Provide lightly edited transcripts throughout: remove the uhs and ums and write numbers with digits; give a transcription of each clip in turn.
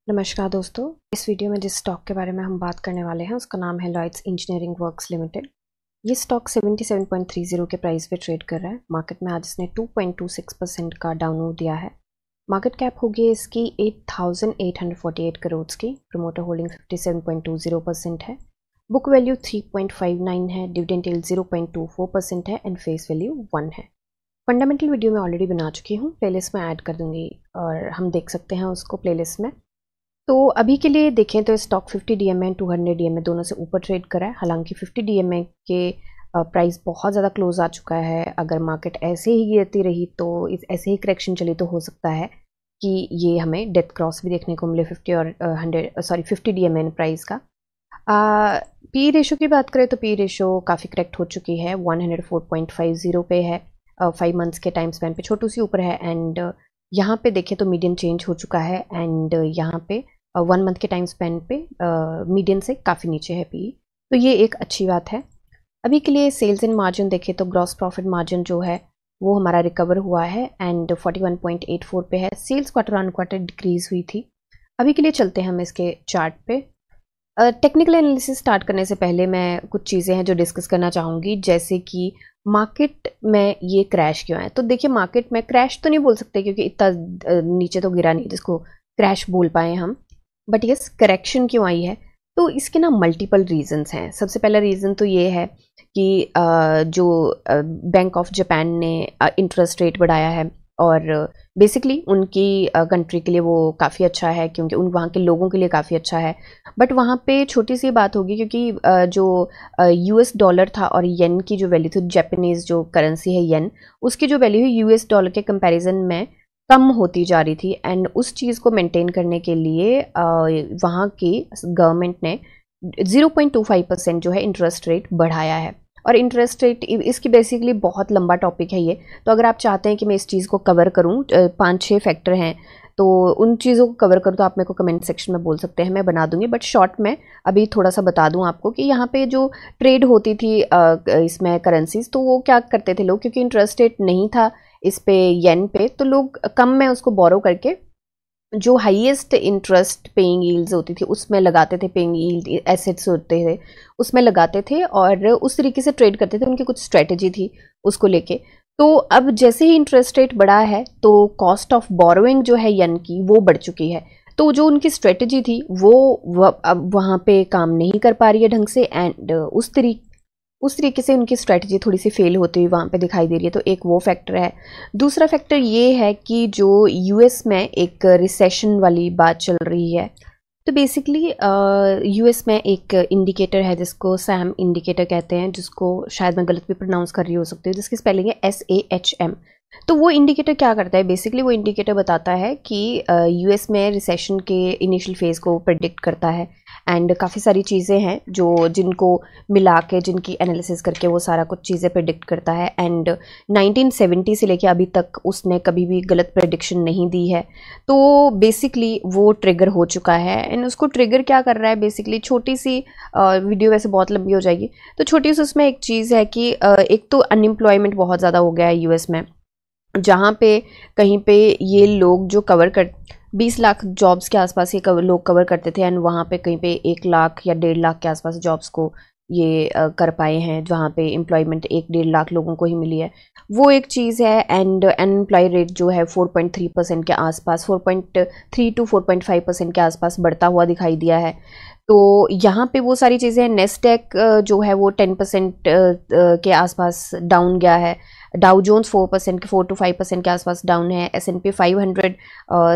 नमस्कार दोस्तों, इस वीडियो में जिस स्टॉक के बारे में हम बात करने वाले हैं उसका नाम है लॉयड्स इंजीनियरिंग वर्क्स लिमिटेड। ये स्टॉक 77.30 के प्राइस पे ट्रेड कर रहा है। मार्केट में आज इसने 2.26% का डाउनवर्ड दिया है। मार्केट कैप होगी इसकी 8,848 करोड़ की। प्रमोटर होल्डिंग 57.20% है। बुक वैल्यू 3.59 है। डिविडेंड यील्ड 0.24% है एंड फेस वैल्यू 1 है। फंडामेंटल वीडियो मैं ऑलरेडी बना चुकी हूँ, प्लेलिस्ट में ऐड कर दूंगी और हम देख सकते हैं उसको प्लेलिस्ट में। तो अभी के लिए देखें तो स्टॉक 50 DMA एंड 200 DMA दोनों से ऊपर ट्रेड करा है। हालांकि 50 DMA के प्राइस बहुत ज़्यादा क्लोज आ चुका है। अगर मार्केट ऐसे ही गिरती रही तो ऐसे ही करेक्शन चली तो हो सकता है कि ये हमें डेथ क्रॉस भी देखने को मिले 50 DMA प्राइस का। पी रेशो की बात करें तो पी रेशो काफ़ी करेक्ट हो चुकी है, 104.50 पे है। 5 मंथ्स के टाइम स्पैन पे छोटू सी ऊपर है एंड यहाँ पे देखें तो मीडियन चेंज हो चुका है एंड यहाँ पे 1 मंथ के टाइम स्पैन पे मीडियन से काफ़ी नीचे है पी। तो ये एक अच्छी बात है। अभी के लिए सेल्स एंड मार्जिन देखें तो ग्रॉस प्रॉफिट मार्जिन जो है वो हमारा रिकवर हुआ है एंड 41.84 पे है। Sales quarter on quarter decrease हुई थी। अभी के लिए चलते हैं हम इसके चार्ट पे। टेक्निकल एनालिसिस स्टार्ट करने से पहले मैं कुछ चीज़ें हैं जो डिस्कस करना चाहूँगी, जैसे कि मार्केट में ये क्रैश क्यों है। तो देखिए, मार्केट में क्रैश तो नहीं बोल सकते क्योंकि इतना नीचे तो गिरा नहीं जिसको क्रैश बोल पाए हम, बट यस करेक्शन क्यों आई है। तो इसके ना मल्टीपल रीजंस हैं। सबसे पहला रीज़न तो ये है कि जो बैंक ऑफ जापान ने इंटरेस्ट रेट बढ़ाया है और बेसिकली उनकी कंट्री के लिए वो काफ़ी अच्छा है क्योंकि वहाँ के लोगों के लिए काफ़ी अच्छा है। बट वहाँ पे छोटी सी बात होगी क्योंकि जो US डॉलर था और येन की जो वैल्यू थी, जापानीज़ जो करेंसी है येन, उसकी जो वैल्यू है US डॉलर के कंपैरिजन में कम होती जा रही थी एंड उस चीज़ को मेंटेन करने के लिए वहाँ की गवर्नमेंट ने 0.25% जो है इंटरेस्ट रेट बढ़ाया है। और इंटरेस्ट रेट इसकी बेसिकली बहुत लंबा टॉपिक है ये, तो अगर आप चाहते हैं कि मैं इस चीज़ को कवर करूं, 5-6 फैक्टर हैं तो उन चीज़ों को कवर करूं तो आप मेरे को कमेंट सेक्शन में बोल सकते हैं, मैं बना दूंगी। बट शॉर्ट में अभी थोड़ा सा बता दूं आपको कि यहाँ पे जो ट्रेड होती थी इसमें करेंसीज, तो वो क्या करते थे लोग, क्योंकि इंटरेस्ट रेट नहीं था इस पे येन पे, तो लोग कम में उसको बोरो करके जो हाईएस्ट इंटरेस्ट पेइंग यील्ड्स होती थी उसमें लगाते थे, पेइंग यील्ड एसेट्स होते थे उसमें लगाते थे और उस तरीके से ट्रेड करते थे। उनकी कुछ स्ट्रेटजी थी उसको लेके। तो अब जैसे ही इंटरेस्ट रेट बढ़ा है तो कॉस्ट ऑफ बोरोइंग जो है येन की वो बढ़ चुकी है। तो जो उनकी स्ट्रेटजी थी वो अब वहाँ पे काम नहीं कर पा रही है ढंग से एंड उस तरीके से उनकी स्ट्रेटजी थोड़ी सी फेल होती हुई वहाँ पे दिखाई दे रही है। तो एक वो फैक्टर है। दूसरा फैक्टर ये है कि जो US में एक रिसेशन वाली बात चल रही है, तो बेसिकली US में एक इंडिकेटर है जिसको सैम इंडिकेटर कहते हैं, जिसको शायद मैं गलत भी प्रोनाउंस कर रही हो सकती हूँ, जिसकी स्पेलिंग है SAHM। तो वो इंडिकेटर क्या करता है, बेसिकली वो इंडिकेटर बताता है कि US में रिसेशन के इनिशियल फेज़ को प्रेडिक्ट करता है एंड काफ़ी सारी चीज़ें हैं जो जिनको मिला के, जिनकी एनालिसिस करके वो सारा कुछ चीज़ें प्रेडिक्ट करता है एंड 1970 से लेके अभी तक उसने कभी भी गलत प्रेडिक्शन नहीं दी है। तो बेसिकली वो ट्रिगर हो चुका है एंड उसको ट्रिगर क्या कर रहा है, बेसिकली छोटी सी वीडियो वैसे बहुत लंबी हो जाएगी, तो छोटी सी उसमें एक चीज़ है कि एक तो अनएम्प्लॉयमेंट बहुत ज़्यादा हो गया है US में, जहाँ पे कहीं पे ये लोग जो कवर कर 20 लाख जॉब्स के आसपास ये लोग कवर करते थे एंड वहाँ पे कहीं पे 1 लाख या 1.5 लाख के आसपास जॉब्स को ये कर पाए हैं, जहाँ पे एम्प्लॉयमेंट 1-1.5 लाख लोगों को ही मिली है। वो एक चीज़ है एंड अनएम्प्लॉय रेट जो है 4.3% के आसपास, 4.3 to 4.5% के आसपास बढ़ता हुआ दिखाई दिया है। तो यहाँ पे वो सारी चीज़ें, नेस्डेक जो है वो 10% के आसपास डाउन गया है, डाउ जोन्स 4 to 5% के आसपास डाउन है, S&P 500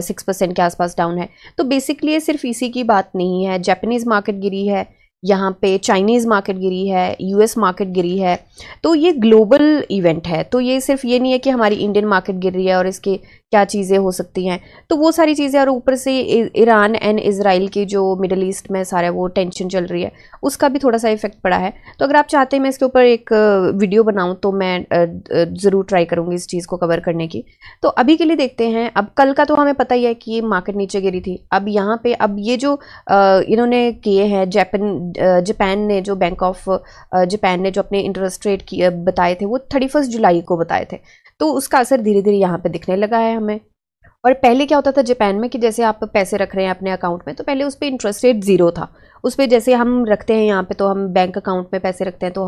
6% के आसपास डाउन है। तो बेसिकली ये सिर्फ इसी की बात नहीं है, जापानीज़ मार्केट गिरी है, यहाँ पे चाइनीज़ मार्केट गिरी है, US मार्केट गिरी है। तो ये ग्लोबल इवेंट है, तो ये सिर्फ ये नहीं है कि हमारी इंडियन मार्केट गिर रही है और इसके क्या चीज़ें हो सकती हैं। तो वो सारी चीज़ें, और ऊपर से ईरान एंड इजराइल की जो मिडल ईस्ट में सारा वो टेंशन चल रही है, उसका भी थोड़ा सा इफेक्ट पड़ा है। तो अगर आप चाहते हैं मैं इसके ऊपर एक वीडियो बनाऊं तो मैं ज़रूर ट्राई करूँगी इस चीज़ को कवर करने की। तो अभी के लिए देखते हैं। अब कल का तो हमें पता ही है कि मार्केट नीचे गिरी थी। अब यहाँ पे अब ये जो इन्होंने किए हैं जापान ने, जो बैंक ऑफ जापान ने जो अपने इंटरेस्ट रेट बताए थे वो 31 जुलाई को बताए थे, तो उसका असर धीरे धीरे यहाँ पे दिखने लगा है हमें। और पहले क्या होता था जापान में कि जैसे आप पैसे रख रहे हैं अपने अकाउंट में तो पहले उस पर इंटरेस्ट रेट 0 था। उस पर जैसे हम रखते हैं यहाँ पे तो हम बैंक अकाउंट में पैसे रखते हैं तो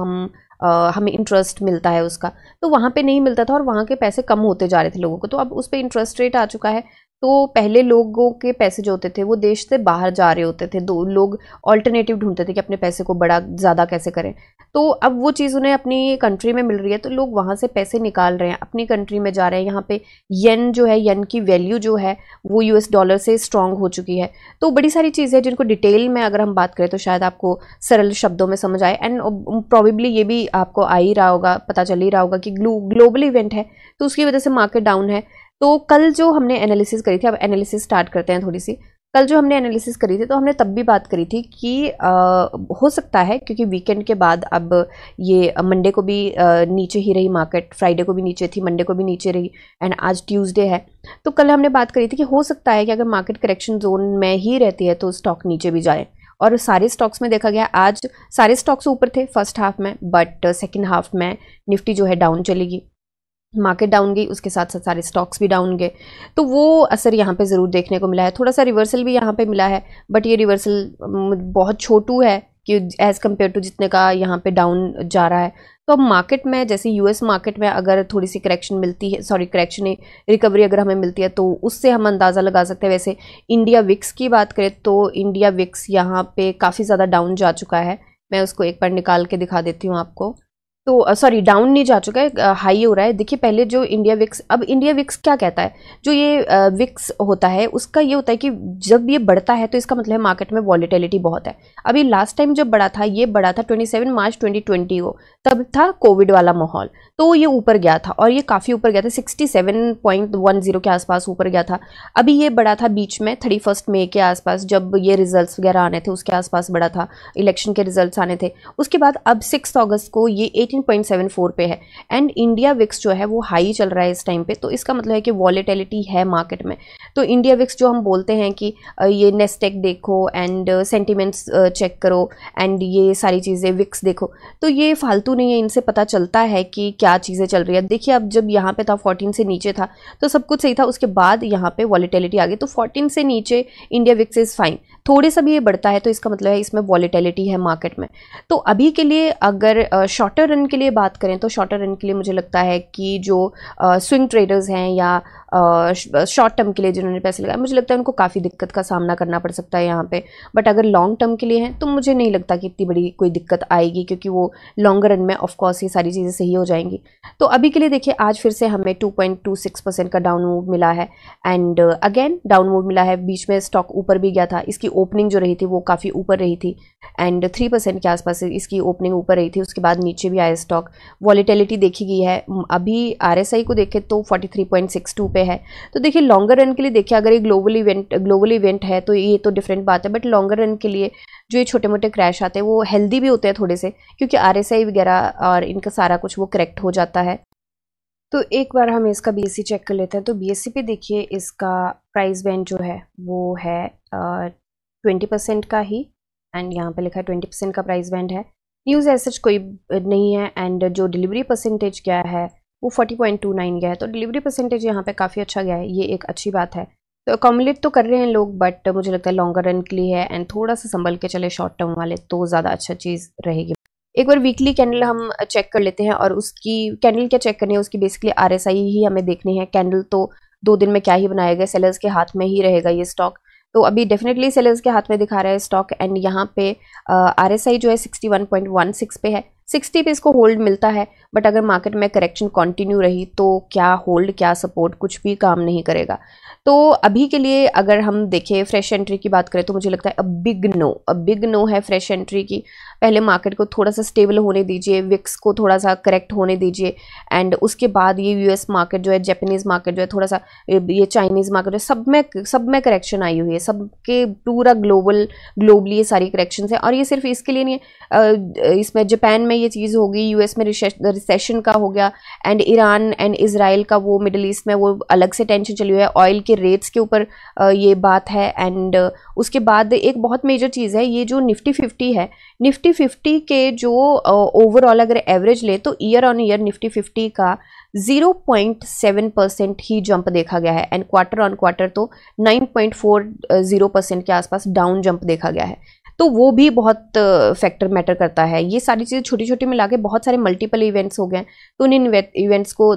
हमें इंटरेस्ट मिलता है उसका, तो वहाँ पे नहीं मिलता था और वहाँ के पैसे कम होते जा रहे थे लोगों को। तो अब उस पर इंटरेस्ट रेट आ चुका है। तो पहले लोगों के पैसे जो होते थे वो देश से बाहर जा रहे होते थे, दो लोग ऑल्टरनेटिव ढूंढते थे कि अपने पैसे को बड़ा ज़्यादा कैसे करें। तो अब वो चीज़ उन्हें अपनी कंट्री में मिल रही है तो लोग वहाँ से पैसे निकाल रहे हैं, अपनी कंट्री में जा रहे हैं। यहाँ पे येन जो है, येन की वैल्यू जो है वो यूएस डॉलर से स्ट्रांग हो चुकी है। तो बड़ी सारी चीज़ें जिनको डिटेल में अगर हम बात करें तो शायद आपको सरल शब्दों में समझ आए, एंड प्रॉबेबली ये भी आपको आ ही रहा होगा, पता चल ही रहा होगा कि ग्लोबल इवेंट है तो उसकी वजह से मार्केट डाउन है। तो कल जो हमने एनालिसिस करी थी, अब एनालिसिस स्टार्ट करते हैं थोड़ी सी। कल जो हमने एनालिसिस करी थी तो हमने तब भी बात करी थी कि हो सकता है क्योंकि वीकेंड के बाद अब ये मंडे को भी नीचे ही रही मार्केट, फ्राइडे को भी नीचे थी, मंडे को भी नीचे रही, एंड आज ट्यूसडे है। तो कल हमने बात करी थी कि हो सकता है कि अगर मार्केट करेक्शन जोन में ही रहती है तो स्टॉक नीचे भी जाए। और सारे स्टॉक्स में देखा गया आज सारे स्टॉक्स ऊपर थे फर्स्ट हाफ में, बट सेकेंड हाफ में निफ्टी जो है डाउन चलेगी, मार्केट डाउन गई, उसके साथ साथ सारे स्टॉक्स भी डाउन गए। तो वो असर यहाँ पे ज़रूर देखने को मिला है। थोड़ा सा रिवर्सल भी यहाँ पे मिला है, बट ये रिवर्सल बहुत छोटू है कि एज़ कम्पेयर टू जितने का यहाँ पे डाउन जा रहा है। तो अब मार्केट में जैसे यूएस मार्केट में अगर थोड़ी सी करेक्शन मिलती है, सॉरी करेक्शन नहीं, रिकवरी अगर हमें मिलती है तो उससे हम अंदाज़ा लगा सकते हैं। वैसे इंडिया विक्स की बात करें तो इंडिया विक्स यहाँ पे काफ़ी ज़्यादा डाउन जा चुका है। मैं उसको एक बार निकाल के दिखा देती हूँ आपको। तो सॉरी डाउन नहीं जा चुका है, हाई हो रहा है। देखिए पहले जो इंडिया विक्स, अब इंडिया विक्स क्या कहता है, जो ये विक्स होता है उसका ये होता है कि जब ये बढ़ता है तो इसका मतलब है मार्केट में वॉलेटिलिटी बहुत है। अभी लास्ट टाइम जब बढ़ा था, ये बढ़ा था 27 मार्च 2020 को, तब था कोविड वाला माहौल, तो ये ऊपर गया था और ये काफ़ी ऊपर गया था, 67.10 के आसपास ऊपर गया था। अभी ये बढ़ा था बीच में 31 मई के आसपास, जब ये रिजल्ट्स वगैरह आने थे उसके आसपास बढ़ा था, इलेक्शन के रिजल्ट्स आने थे। उसके बाद अब 6 अगस्त को ये 18.74 पे है, एंड इंडिया विक्स जो है वो हाई चल रहा है इस टाइम पे। तो इसका मतलब है कि वॉलेटिलिटी है मार्केट में। तो इंडिया विक्स जो हम बोलते हैं कि ये नेस्टेक देखो एंड सेंटिमेंट्स चेक करो एंड ये सारी चीज़ें विक्स देखो, तो ये फालतू नहीं है, इनसे पता चलता है कि क्या चीज़ें चल रही है। देखिए अब जब यहाँ पे था 14 से नीचे था तो सब कुछ सही था, उसके बाद यहाँ पे वॉलेटिलिटी आ गई, तो 14 से नीचे इंडिया विक्स इज़ फाइन। थोड़े सा भी ये बढ़ता है तो इसका मतलब है इसमें वॉलेटिलिटी है मार्केट में। तो अभी के लिए अगर शॉर्टर रन के लिए बात करें तो शॉर्टर रन के लिए मुझे लगता है कि जो स्विंग ट्रेडर्स हैं या शॉर्ट टर्म के लिए जिन्होंने पैसे लगाए, मुझे लगता है उनको काफ़ी दिक्कत का सामना करना पड़ सकता है यहाँ पे। बट अगर लॉन्ग टर्म के लिए हैं तो मुझे नहीं लगता कि इतनी बड़ी कोई दिक्कत आएगी, क्योंकि वो लॉन्गर रन में ऑफकोर्स ये सारी चीज़ें सही हो जाएंगी। तो अभी के लिए देखिए आज फिर से हमें 2.26% का डाउन मूव मिला है, एंड अगेन डाउन मूव मिला है। बीच में स्टॉक ऊपर भी गया था, इसकी ओपनिंग जो रही थी वो काफ़ी ऊपर रही थी, एंड 3% के आसपास इसकी ओपनिंग ऊपर रही थी, उसके बाद नीचे भी आया स्टॉक। वॉलेटिलिटी देखी गई है, अभी RSI को देखें तो 43.62 पे है। तो देखिए लॉन्गर रन के लिए देखिए अगर ये ग्लोबल इवेंट है तो ये तो डिफरेंट बात है, बट लॉन्गर रन के लिए जो ये छोटे मोटे क्रैश आते हैं वो हेल्दी भी होते हैं थोड़े से, क्योंकि RSI वगैरह और इनका सारा कुछ वो करेक्ट हो जाता है। तो एक बार हम इसका BSE चेक कर लेते हैं। तो BSE पे देखिए इसका प्राइस बैंड जो है वो है 20% का ही, एंड यहाँ पे लिखा है 20% का प्राइस बैंड है। न्यूज़ ऐसा कोई नहीं है, एंड जो डिलीवरी परसेंटेज गया है वो 40.29 गया है, तो डिलीवरी परसेंटेज यहाँ पे काफ़ी अच्छा गया है, ये एक अच्छी बात है। तो अकोमोडेट तो कर रहे हैं लोग, बट मुझे लगता है लॉन्गर रन के लिए है, एंड थोड़ा सा संभल के चले शॉर्ट टर्म वाले तो ज़्यादा अच्छा चीज़ रहेगी। एक बार वीकली कैंडल हम चेक कर लेते हैं, और उसकी कैंडल क्या चेक करनी है, उसकी बेसिकली RSI ही हमें देखनी है। कैंडल तो 2 दिन में क्या ही बनाया गया, सेलर्स के हाथ में ही रहेगा ये स्टॉक, तो अभी डेफिनेटली सेलर्स के हाथ में दिखा रहा है स्टॉक। एंड यहाँ पे RSI जो है 61.16 पे है, 60 पे इसको होल्ड मिलता है, बट अगर मार्केट में करेक्शन कंटिन्यू रही तो क्या होल्ड क्या सपोर्ट कुछ भी काम नहीं करेगा। तो अभी के लिए अगर हम देखें फ्रेश एंट्री की बात करें तो मुझे लगता है अ बिग नो है फ्रेश एंट्री की। पहले मार्केट को थोड़ा सा स्टेबल होने दीजिए, विक्स को थोड़ा सा करेक्ट होने दीजिए, एंड उसके बाद ये US मार्केट जो है, जापानीज मार्केट जो है, थोड़ा सा ये चाइनीज मार्केट जो है, सब में करेक्शन आई हुई है, सबके पूरा ग्लोबली ये सारी करेक्शन है। और ये सिर्फ इसके लिए नहीं है, इसमें जापान में ये चीज़ होगी, US में रिसेशन का हो गया, एंड ईरान एंड इजराइल का वो मिडिल ईस्ट में वो अलग से टेंशन चली हुई है, ऑयल के रेट्स के ऊपर ये बात है। एंड उसके बाद एक बहुत मेजर चीज़ है, ये जो निफ्टी 50 है, निफ्टी 50 के जो ओवरऑल अगर एवरेज ले तो ईयर ऑन ईयर निफ्टी 50 का 0.7% ही जंप देखा गया है एंड क्वार्टर ऑन क्वार्टर तो 9.40% के आसपास डाउन जंप देखा गया है। तो वो भी बहुत फैक्टर मैटर करता है। ये सारी चीज़ें छोटी छोटी मिला के बहुत सारे मल्टीपल इवेंट्स हो गए हैं, तो उन इवेंट्स को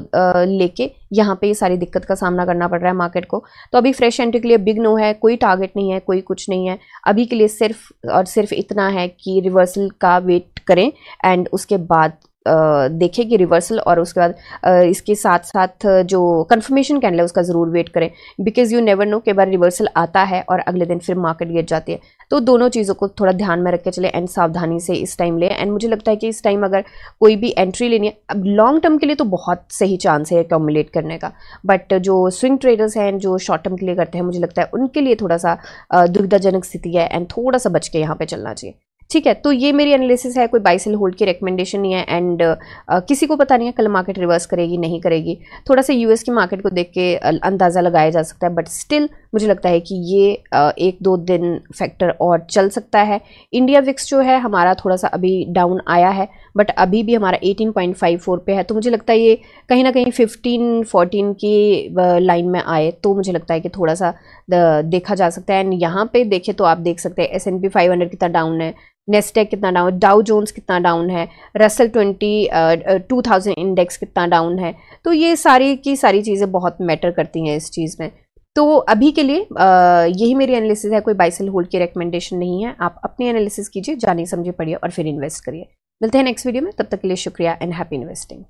लेके यहाँ पे ये सारी दिक्कत का सामना करना पड़ रहा है मार्केट को। तो अभी फ्रेश एंट्री के लिए बिग नो है, कोई टारगेट नहीं है, कोई कुछ नहीं है अभी के लिए, सिर्फ और सिर्फ इतना है कि रिवर्सल का वेट करें एंड उसके बाद देखें कि रिवर्सल, और उसके बाद इसके साथ साथ जो कंफर्मेशन कैंडल है उसका ज़रूर वेट करें, बिकॉज यू नेवर नो, कई बार रिवर्सल आता है और अगले दिन फिर मार्केट गिर जाती है। तो दोनों चीज़ों को थोड़ा ध्यान में रख के चले एंड सावधानी से इस टाइम ले। एंड मुझे लगता है कि इस टाइम अगर कोई भी एंट्री लेनी है, अब लॉन्ग टर्म के लिए तो बहुत सही चांस है एक्यूमुलेट करने का, बट जो स्विंग ट्रेडर्स हैं जो शॉर्ट टर्म के लिए करते हैं, मुझे लगता है उनके लिए थोड़ा सा दुविधाजनक स्थिति है एंड थोड़ा सा बच के यहाँ पे चलना चाहिए। ठीक है, तो ये मेरी एनालिसिस है, कोई बाय सेल होल्ड की रिकमेंडेशन नहीं है। एंड किसी को पता नहीं है कल मार्केट रिवर्स करेगी नहीं करेगी, थोड़ा सा यूएस की मार्केट को देख के अंदाज़ा लगाया जा सकता है, बट स्टिल मुझे लगता है कि ये 1-2 दिन फैक्टर और चल सकता है। इंडिया विक्स जो है हमारा थोड़ा सा अभी डाउन आया है, बट अभी भी हमारा 18.54 पे है, तो मुझे लगता है ये कहीं ना कहीं 15-14 की लाइन में आए तो मुझे लगता है कि थोड़ा सा देखा जा सकता है। एंड यहाँ पे देखें तो आप देख सकते हैं S&P 500 कितना डाउन है, नेस्टेक कितना डाउन, डाउ जोन्स कितना डाउन है, रसल 2000 इंडेक्स कितना डाउन है। तो ये सारी की सारी चीज़ें बहुत मैटर करती हैं इस चीज़ में। तो अभी के लिए यही मेरी एनालिसिस है, कोई बाय सेल होल्ड की रिकमेंडेशन नहीं है। आप अपनी एनालिसिस कीजिए, जानिए समझिए पढ़िए और फिर इन्वेस्ट करिए। मिलते हैं नेक्स्ट वीडियो में, तब तक के लिए शुक्रिया एंड हैप्पी इन्वेस्टिंग।